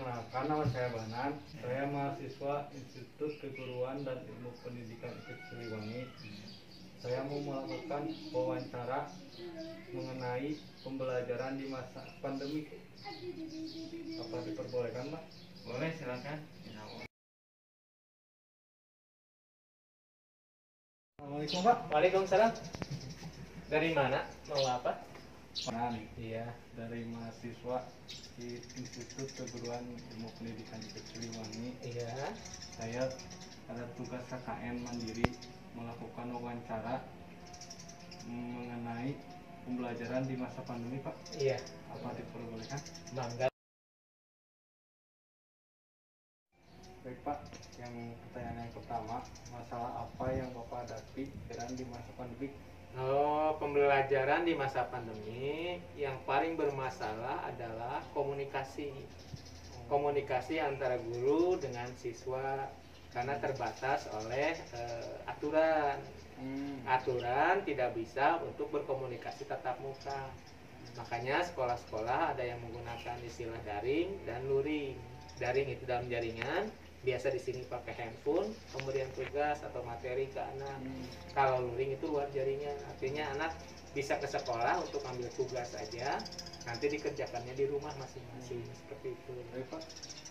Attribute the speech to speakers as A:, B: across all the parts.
A: Perkenalkan, nama saya Banan. Saya mahasiswa Institut Keguruan dan Ilmu Pendidikan IPIP Siliwangi. Saya mau melakukan wawancara mengenai pembelajaran di masa pandemi. Apa diperbolehkan, Pak?
B: Boleh, silakan.
A: Assalamualaikum, Pak.
C: Waalaikumsalam. Dari mana? Mau apa?
A: Banan.
C: Iya.
A: Dari mahasiswa di Institut Keguruan Ilmu Pendidikan IPIP Siliwangi.
C: Iya.
A: Saya ada tugas KKN mandiri melakukan wawancara mengenai pembelajaran di masa pandemi, Pak.
C: Iya.
A: Apa diperbolehkan?
C: Mangga.
A: Baik, Pak. Yang pertanyaan yang pertama, masalah apa yang Bapak hadapi di masa pandemi?
C: Oh, pembelajaran di masa pandemi yang paling bermasalah adalah komunikasi. Komunikasi antara guru dengan siswa karena terbatas oleh aturan. Aturan tidak bisa untuk berkomunikasi tatap muka. Makanya sekolah-sekolah ada yang menggunakan istilah daring dan luring. Daring itu dalam jaringan, biasa di sini pakai handphone, kemudian tugas atau materi ke anak. Kalau luring itu luar jaringan, artinya anak bisa ke sekolah untuk ambil tugas saja, nanti dikerjakannya di rumah masing-masing, seperti itu.
A: Baik, Pak.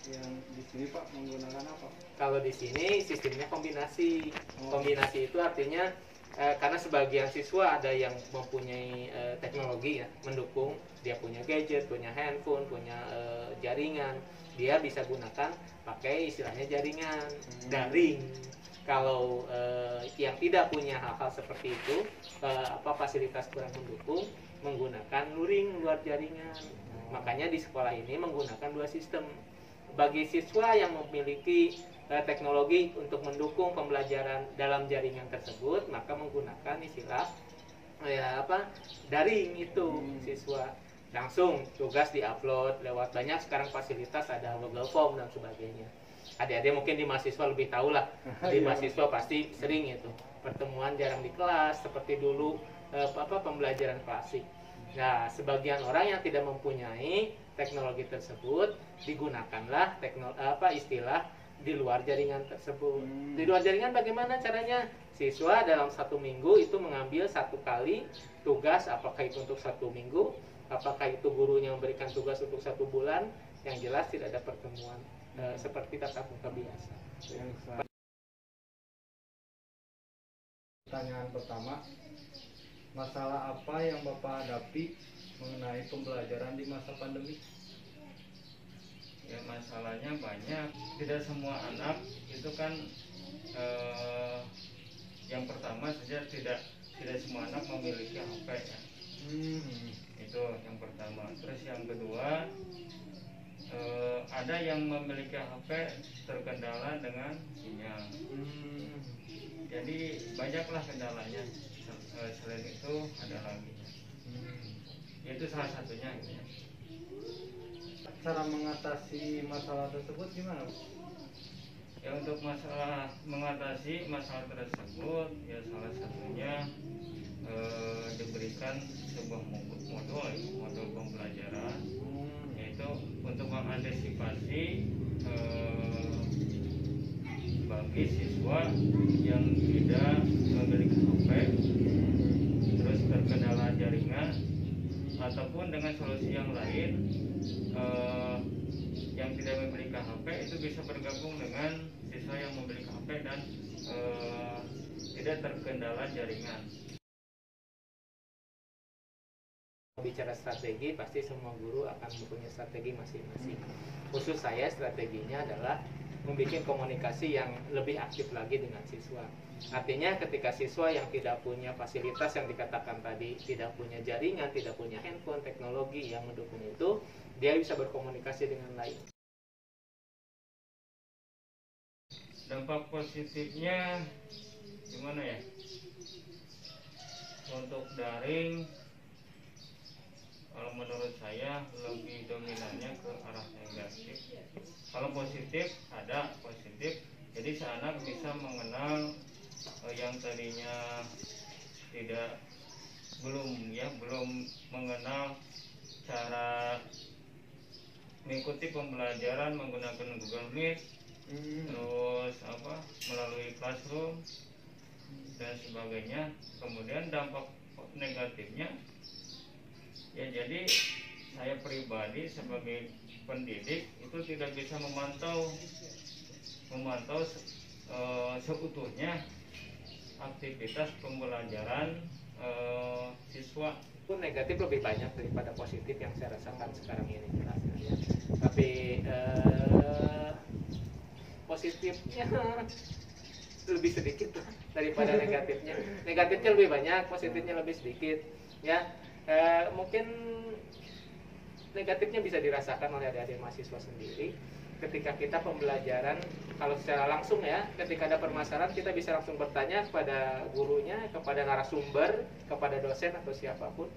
A: Yang di sini, Pak, menggunakan apa?
C: Kalau di sini sistemnya kombinasi. Kombinasi itu artinya karena sebagian siswa ada yang mempunyai teknologi ya, mendukung, dia punya gadget, punya handphone, punya jaringan, dia bisa gunakan pakai istilahnya jaringan daring. Kalau yang tidak punya hal-hal seperti itu, fasilitas kurang mendukung, menggunakan luring luar jaringan. Makanya di sekolah ini menggunakan dua sistem. Bagi siswa yang memiliki teknologi untuk mendukung pembelajaran dalam jaringan tersebut, maka menggunakan istilah daring itu. Siswa langsung tugas diupload lewat banyak sekarang fasilitas, ada Google Form dan sebagainya. Adik-adik mungkin di mahasiswa lebih tahu lah. Di mahasiswa pasti sering itu pertemuan jarang di kelas seperti dulu pembelajaran klasik. Nah, sebagian orang yang tidak mempunyai teknologi tersebut, digunakanlah istilah di luar jaringan tersebut. Di luar jaringan bagaimana caranya? Siswa dalam 1 minggu itu mengambil 1 kali tugas, apakah itu untuk 1 minggu, apakah itu gurunya memberikan tugas untuk 1 bulan, yang jelas tidak ada pertemuan seperti tatap muka biasa.
A: Pertanyaan pertama, masalah apa yang Bapak hadapi mengenai pembelajaran di masa pandemi?
B: Ya, masalahnya banyak. Tidak semua anak itu kan yang pertama saja tidak semua anak memiliki HP ya. Itu yang pertama. Terus yang kedua, ada yang memiliki HP terkendala dengan sinyal. Jadi banyaklah kendalanya. Selain itu ada lagi. Itu salah satunya.
A: Cara mengatasi masalah tersebut gimana?
B: Ya, untuk mengatasi masalah tersebut, ya salah satunya diberikan sebuah modul pembelajaran, yaitu untuk mengantisipasi bagi siswa yang tidak memiliki HP, terus terkendala jaringan, ataupun dengan solusi yang lain, yang tidak memiliki HP itu bisa bergabung dengan siswa yang memiliki HP dan tidak terkendala jaringan.
C: Bicara strategi, pasti semua guru akan mempunyai strategi masing-masing. Khusus saya, strateginya adalah membuat komunikasi yang lebih aktif lagi dengan siswa. Artinya ketika siswa yang tidak punya fasilitas yang dikatakan tadi, tidak punya jaringan, tidak punya handphone, teknologi yang mendukung itu, dia bisa berkomunikasi dengan lain.
B: Dampak positifnya gimana ya? Untuk daring, kalau menurut saya lebih dominannya ke arah negatif. Kalau positif, ada positif. Jadi si anak bisa mengenal yang tadinya belum mengenal cara mengikuti pembelajaran menggunakan Google Meet, terus melalui Classroom dan sebagainya. Kemudian dampak negatifnya ya, jadi saya pribadi sebagai pendidik itu tidak bisa memantau seutuhnya aktivitas pembelajaran siswa.
C: Pun negatif lebih banyak daripada positif yang saya rasakan sekarang ini jelasnya. Tapi positifnya lebih sedikit daripada negatifnya. Negatifnya lebih banyak, positifnya lebih sedikit. Ya, mungkin negatifnya bisa dirasakan oleh adik-adik mahasiswa sendiri. Ketika kita pembelajaran, kalau secara langsung ya, ketika ada permasalahan kita bisa langsung bertanya kepada gurunya, kepada narasumber, kepada dosen atau siapapun.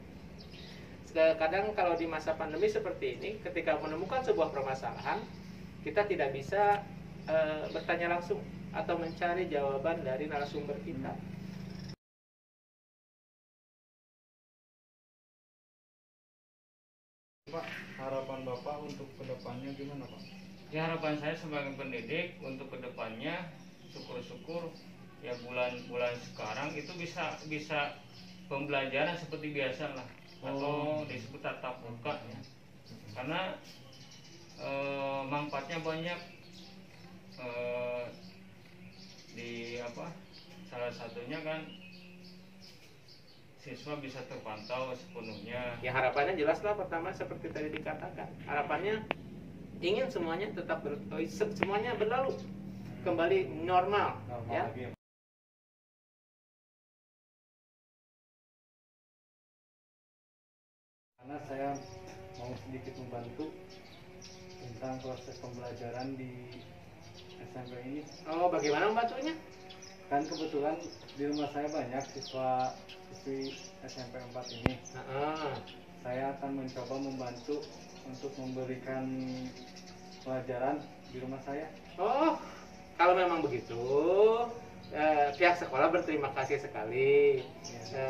C: Kadang kalau di masa pandemi seperti ini, ketika menemukan sebuah permasalahan, kita tidak bisa bertanya langsung atau mencari jawaban dari narasumber kita.
A: Pak, harapan Bapak untuk kedepannya gimana Pak?
B: Ya, harapan saya sebagai pendidik untuk kedepannya, syukur-syukur ya bulan-bulan sekarang itu bisa pembelajaran seperti biasa lah, atau disebut tatap muka ya. Karena manfaatnya banyak, salah satunya kan siswa bisa terpantau sepenuhnya.
C: Ya harapannya jelaslah, pertama seperti tadi dikatakan, harapannya ingin semuanya tetap semuanya berlalu kembali normal ya.
A: Lagi. Karena saya mau sedikit membantu tentang proses pembelajaran di SMP ini.
C: Oh, bagaimana membantunya?
A: Kan kebetulan di rumah saya banyak siswi SMP 4 ini. Saya akan mencoba membantu untuk memberikan pelajaran di rumah saya.
C: Oh, kalau memang begitu, pihak sekolah berterima kasih sekali.
A: Ya.